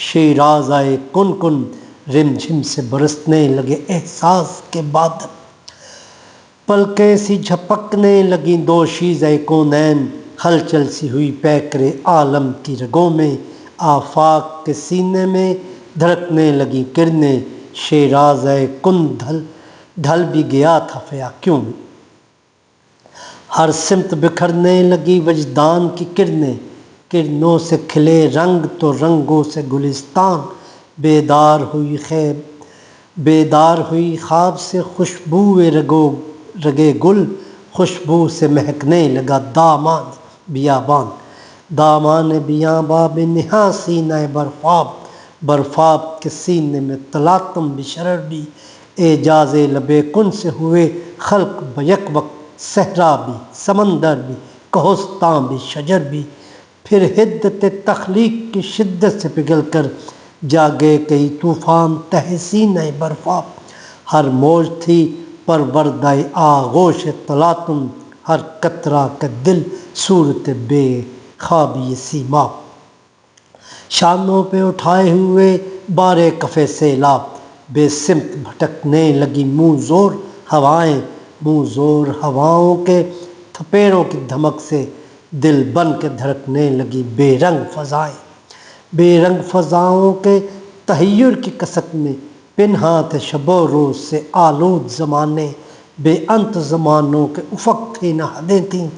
شیراز آئے کن کن، رم جھم سے برسنے لگے احساس کے بادل، پلکیں سی جھپکنے لگیں دوشیزہ کونین، ہلچل سی ہوئی پیکر عالم کی رگوں میں، آفاق کے سینے میں دھڑکنے لگیں کرنیں، شیرازہ کن ڈھل بھی گیا تھا فیاکیوں میں، ہر سمت بکھرنے لگی وجدان کی کرنیں، کرنوں سے کھلے رنگ تو رنگوں سے گلستان، بیدار ہوئی خواب سے خوشبوئے رگے گل، خوشبو سے مہکنے لگا دامان بیابان، دامان بیاباں بے نہا سینہ برفاب کے سینے میں تلاطم بھی شرر بھی، اعجاز لب کن سے ہوئے خلق بیک وقت، صحرا بھی سمندر بھی کوہستان بھی شجر بھی، پھر حدت تخلیق کی شدت سے پگھل کر جاگے کئی طوفان تہ سینہ برفاب، ہر موج تھی پروردہ آغوش تلاطم، ہر قطرہ کا دل صورت بے خوابی سیماب، شانوں پہ اٹھائے ہوئے بارے کفِ سیلاب، بے سمت بھٹکنے لگی منہ زور ہواؤں کے تھپیڑوں کی دھمک سے، دل بن کے دھڑکنے لگی بے رنگ فضاؤں کے تحیر کی کسک میں، پنہاں تھے شب و روز سے آلود زمانے، بے انت زمانوں کے افق تھے نہ حدیں تھیں،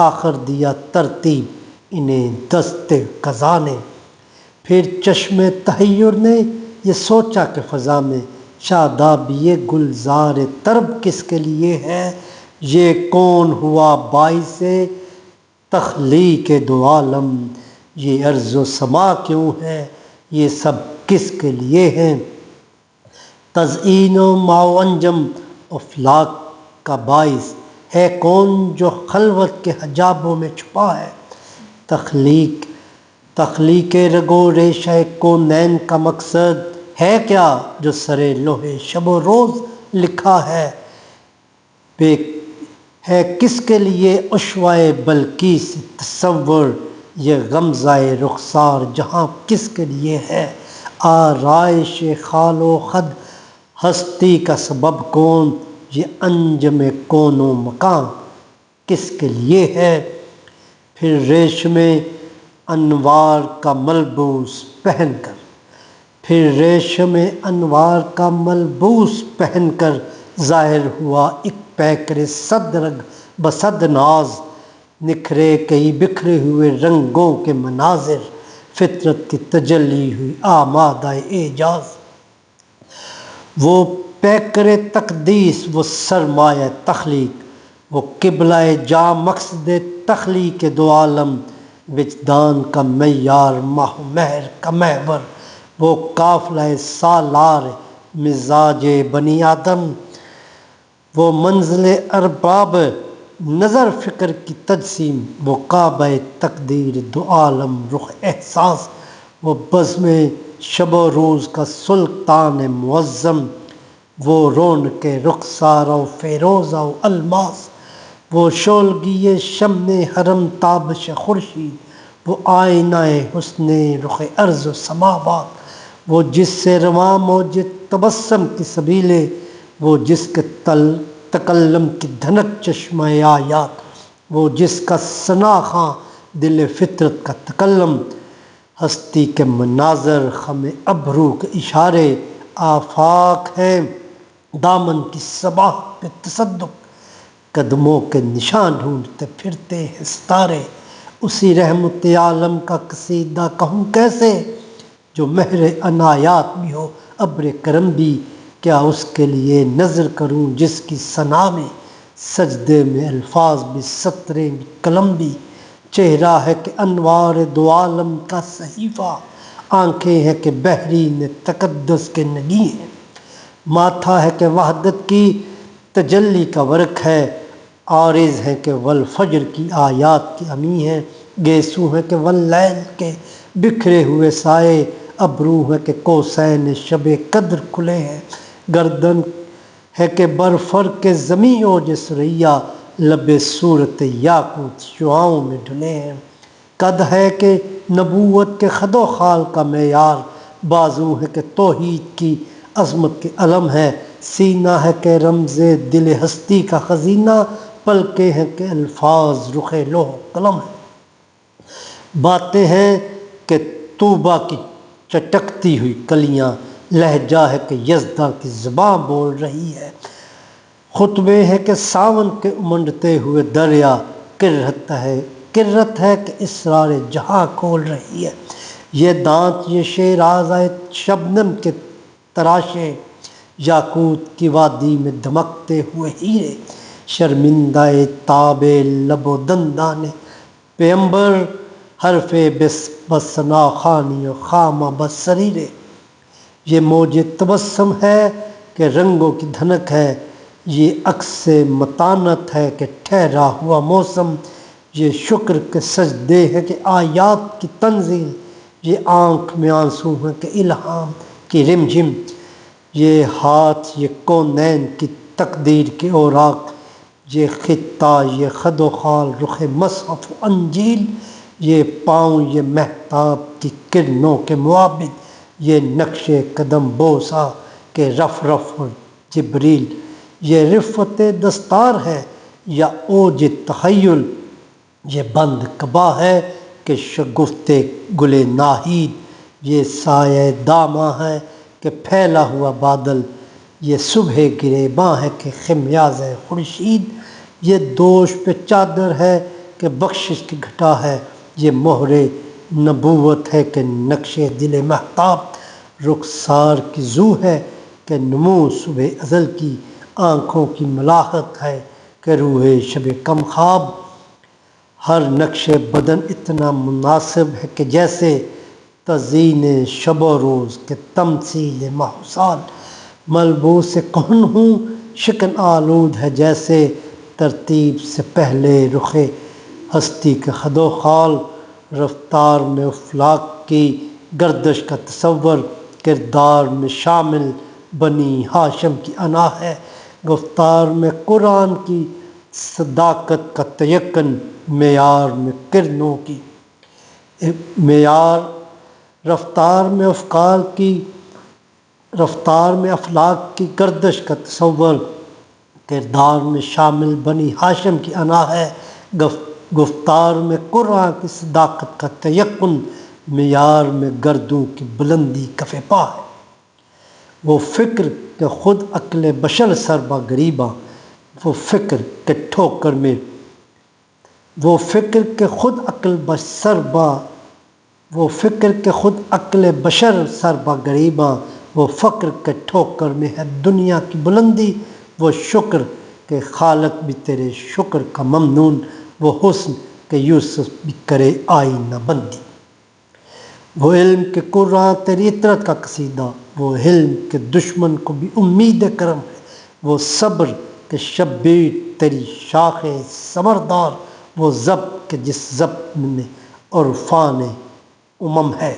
آخر دیا ترتیب انہیں دست قضا نے، پھر چشم تحیر نے یہ سوچا کہ فضا میں شادابی گلزار طرب کس کے لیے ہے، یہ کون ہوا باعث تخلیق دو عالم، یہ ارض و سما کیوں ہے، یہ سب کس کے لیے ہیں، تزئین و ماء انجم افلاک کا باعث ہے کون جو خلوت کے حجابوں میں چھپا ہے، تخلیق رگ و ریشہ کونین کا مقصد ہے کیا جو سرے لوح شب و روز لکھا ہے کس کے لیے عشوۂ بلقیس تصور، یہ غمزہ رخسار جہاں کس کے لیے ہے، آرائش خال و خد ہستی کا سبب کون، یہ انجم کون و مکان کس کے لیے ہے، پھر ریشم انوار کا ملبوس پہن کر ظاہر ہوا ایک پیکر صد رنگ بصد ناز، نکھرے کئی بکھرے ہوئے رنگوں کے مناظر، فطرت کی تجلی ہوئی آمادہ اعجاز، وہ پیکر تقدیس وہ سرمایہ تخلیق، وہ قبلہ جاں مقصد تخلیق دو عالم، وجدان کا معیار ماہ و مہر کا محور، وہ قافلہ سالار مزاج بنی آدم، وہ منزل ارباب نظر فکر کی تجسیم، وہ کعبہ تقدیر دو عالم رخ احساس، وہ بزم شب و روز کا سلطان معظم، وہ رونق رخسار و فیروزہ و الماس، وہ شولگی شمع حرم تابش خورشید، وہ آئینہ حسن رخ ارض و سماوات، وہ جس سے رواں موج تبسم کی سبیلے، وہ جس کے تکلم کی دھنک چشمہ آیات، وہ جس کا ثنا خواں دل فطرت کا تکلم، ہستی کے مناظر خم ابرو کے اشارے، آفاق ہیں دامن کی صباح پہ تصدق، قدموں کے نشان ڈھونڈتے پھرتے ہیں ستارے، اسی رحمت عالم کا قصیدہ کہوں کیسے جو مہر عنایات بھی ہو ابر کرم بھی، کیا اس کے لیے نظر کروں جس کی ثنا میں سجدے میں الفاظ بھی سطریں بھی قلم بھی، چہرہ ہے کہ انوار دو عالم کا صحیفہ، آنکھیں ہیں کہ بحرین تقدس کے نگی ہیں، ماتھا ہے کہ وحدت کی تجلی کا ورق ہے، عارض ہے کہ والفجر کی آیات کی امی ہے، گیسو ہے کہ واللیل کے بکھرے ہوئے سائے، ابرو ہے کہ قوسین شب قدر کھلے ہیں، گردن ہے کہ برفرق زمیں اوج ثریا، لب صورت یاقوت شعاؤں میں ڈھلے ہیں، قد ہے کہ نبوت کے خد و خال کا معیار بازو ہے کہ توحید کی عظمت کے علم ہے، سینہ ہے کہ رمز دل ہستی کا خزینہ، پلکیں ہیں کہ الفاظ رخ لوح و قلم ہے۔ باتیں ہیں کہ طوبیٰ کی چٹکتی ہوئی کلیاں، لہجہ ہے کہ یزداں کی زباں بول رہی ہے، خطبے ہیں کہ ساون کے امنڈتے ہوئے دریا، کرت ہے کہ اسرار جہاں کھول رہی ہے۔ یہ دانت یہ شیراز آئے شبنم کے تراشے، یاقوت کی وادی میں دمکتے ہوئے ہیرے، شرمندہ تاب لب و دندان پیمبر، حرف بثنا خوانی و خامہ بسریرے۔ یہ موج تبسم ہے کہ رنگوں کی دھنک ہے، یہ عکس متانت ہے کہ ٹھہرا ہوا موسم، یہ شکر کے سجدے ہے کہ آیات کی تنزیل، یہ آنکھ میں آنسو ہے کہ الہام کی رمجم، یہ ہاتھ یہ کونین کی تقدیر کے اوراق، یہ خطہ یہ خد و خال رخ مصحف و انجیل، یہ پاؤں یہ مہتاب کی کرنوں کے معابد، یہ نقش قدم بوسہ کہ رف و جبریل، یہ رفعت دستار ہے یا اوج تخیل، یہ بند قبا ہے کہ شگفت گل ناہید، یہ سایہ داماں ہے کہ پھیلا ہوا بادل، یہ صبح گریباں ہے کہ خمیاز خورشید، یہ دوش پہ چادر ہے کہ بخشش کی گھٹا ہے، یہ مہر نبوت ہے کہ نقش دل مہتاب، رخسار کی زو ہے کہ نمو صبح ازل کی، آنکھوں کی ملاحت ہے کہ روح شب کم خواب، ہر نقش بدن اتنا مناسب ہے کہ جیسے تزئین شب و روز کے تمثیل ماہ و سال، ملبوس کہن ہوں شکن آلود ہے جیسے ترتیب سے پہلے رخ ہستی کے خد و خال، رفتار میں افلاک کی گردش کا تصور، کردار میں شامل بنی ہاشم کی انا ہے، گفتار میں قرآن کی صداقت کا تیقن، معیار میں کرنوں کی معیار، رفتار میں افلاک کی گردش کا تصور، کردار میں شامل بنی ہاشم کی انا ہے، گفتار میں قرآن کی صداقت کا تیقن، معیار میں گردوں کی بلندی کف پا ہے۔ وہ فکر کہ خود عقل بشر سربا گریباں، وہ فکر کہ خود عقل بشر سربا گریباں، وہ فقر کہ ٹھوکر میں ہے دنیا کی بلندی، وہ شکر کہ خالق بھی تیرے شکر کا ممنون، وہ حسن کہ یوسف بھی کرے آئینہ بندی، وہ علم کہ قرآن تیری اطرت کا قصیدہ، وہ حلم کہ دشمن کو بھی امید کرم ہے، وہ صبر کہ شبیر تیری شاخ ثمردار، وہ ضبط کہ جس ضبط میں عرفان ہے،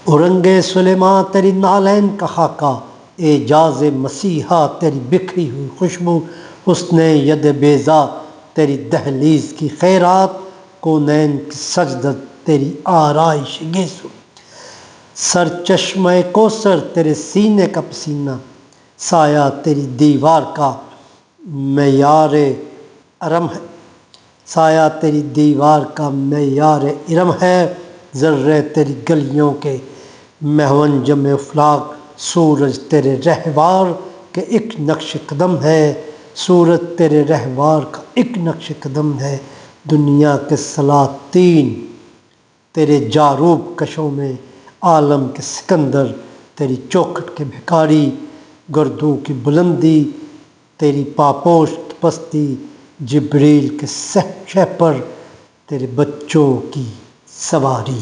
اورنگ سلیماں تیری نالین کا خاکہ، اعجاز مسیحا تیری بکھری ہوئی خوشبو، حسن ید بیضا تیری دہلیز کی خیرات، کونین کی سجدت تیری آرائش گیسو، سر چشمہ کوثر تیرے سینے کا پسینہ، سایہ تیری دیوار کا معیار ارم ہے، ذرے تیری گلیوں کے محونجم افلاک، سورج تیرے رہوار کے ایک نقش قدم ہے، سورج تیرے رہوار کا ایک نقش قدم ہے، دنیا کے سلاطین تیرے جاروب کشوں میں، عالم کے سکندر تیری چوکھٹ کے بھکاری، گردوں کی بلندی تیری پاپوش پستی، جبریل کے شہ پر تیرے بچوں کی سواری۔